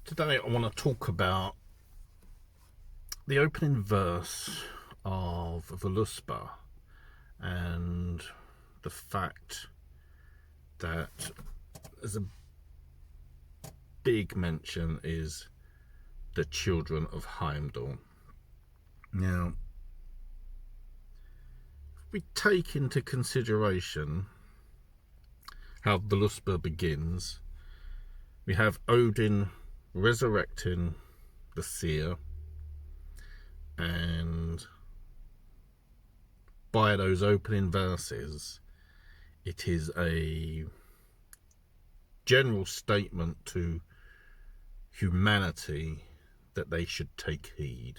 Today I want to talk about the opening verse of Voluspa and the fact that there's a big mention is the children of Heimdall. Now, if we take into consideration how Voluspa begins, we have Odin resurrecting the seer, and by those opening verses it is a general statement to humanity that they should take heed,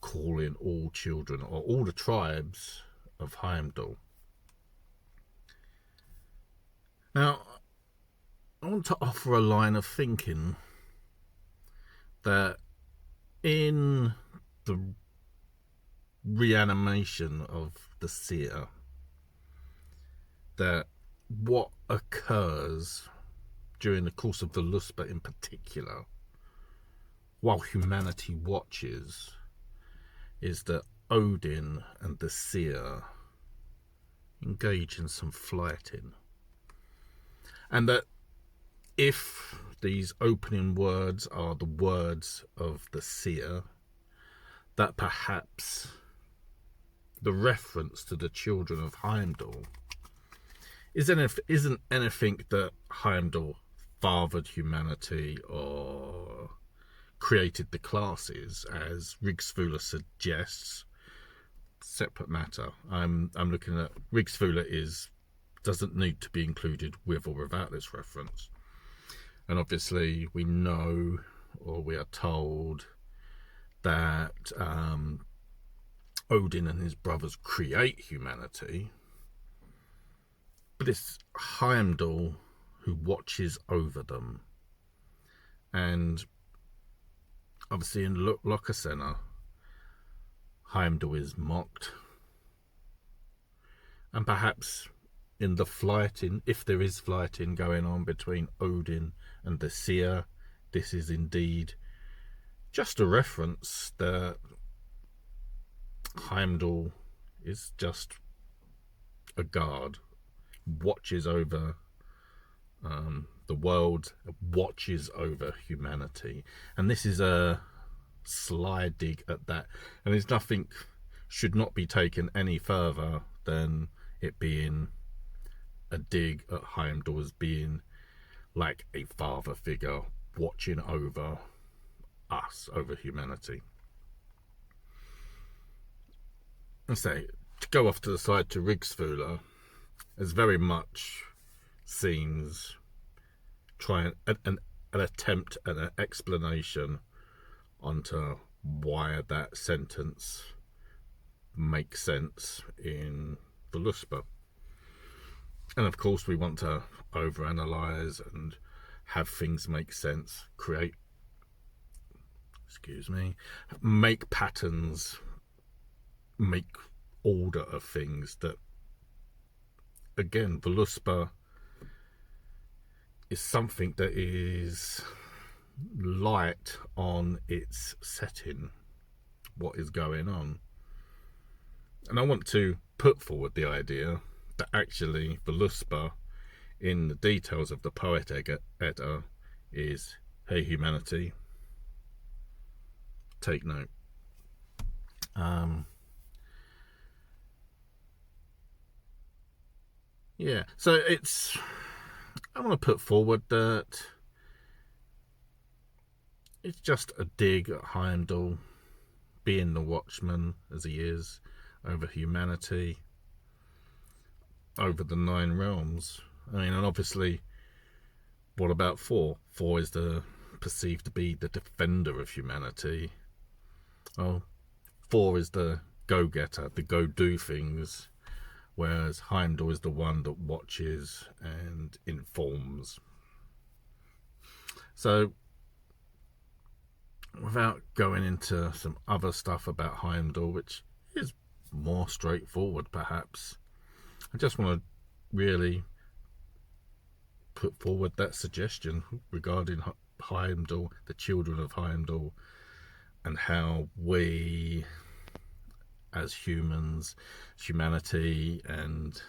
calling all children or all the tribes of Heimdall. Now, I want to offer a line of thinking that in the reanimation of the seer, that what occurs during the course of Voluspa in particular, while humanity watches, is that Odin and the seer engage in some fighting, and that if these opening words are the words of the seer, that perhaps the reference to the children of Heimdall isn't anything that Heimdall fathered humanity or created the classes, as Rigsfula suggests. Separate matter. I'm looking at Rigsfula doesn't need to be included with or without this reference. And obviously we know, or we are told, that Odin and his brothers create humanity, but it's Heimdall who watches over them. And obviously in Lokasenna, Heimdall is mocked, and perhaps in the fighting, if there is fighting going on between Odin and the seer, this is indeed just a reference that Heimdall is just a guard, watches over the world, watches over humanity. And this is a sly dig at that, and there's nothing, should not be taken any further than it being a dig at Heimdall as being like a father figure watching over us, over humanity. And so, to go off to the side to Rigsfula, as very much seems trying an attempt at an explanation onto why that sentence makes sense in Voluspa. And of course we want to overanalyze and have things make sense, make patterns, make order of things. That, again, Voluspa is something that is light on its setting, what is going on. And I want to put forward the idea that actually Voluspa, in the details of the Poet Edda, is, hey humanity, take note. Yeah, so I want to put forward that it's just a dig at Heimdall being the watchman, as he is, over humanity, over the 9 realms. I mean, and obviously, what about Thor? Thor is perceived to be the defender of humanity. Oh, Thor is the go-getter, the go-do things, whereas Heimdall is the one that watches and informs. So, without going into some other stuff about Heimdall, which is more straightforward perhaps, I just want to really put forward that suggestion regarding Heimdall, the children of Heimdall, and how we as humans, humanity and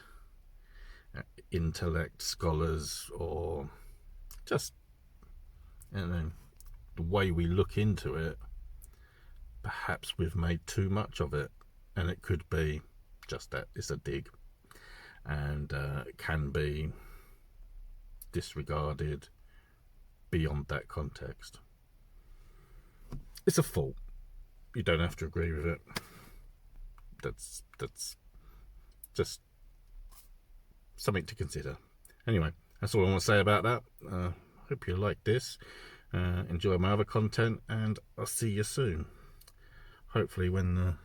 intellect scholars, or just, you know, the way we look into it, perhaps we've made too much of it, and it could be just that it's a dig, and it can be disregarded beyond that context. It's a fault. You don't have to agree with it. That's just something to consider. Anyway, that's all I want to say about that. Hope you like this. Enjoy my other content, and I'll see you soon. Hopefully when the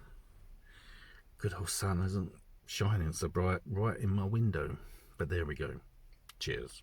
good old sun isn't shining so bright right in my window. But there we go. Cheers.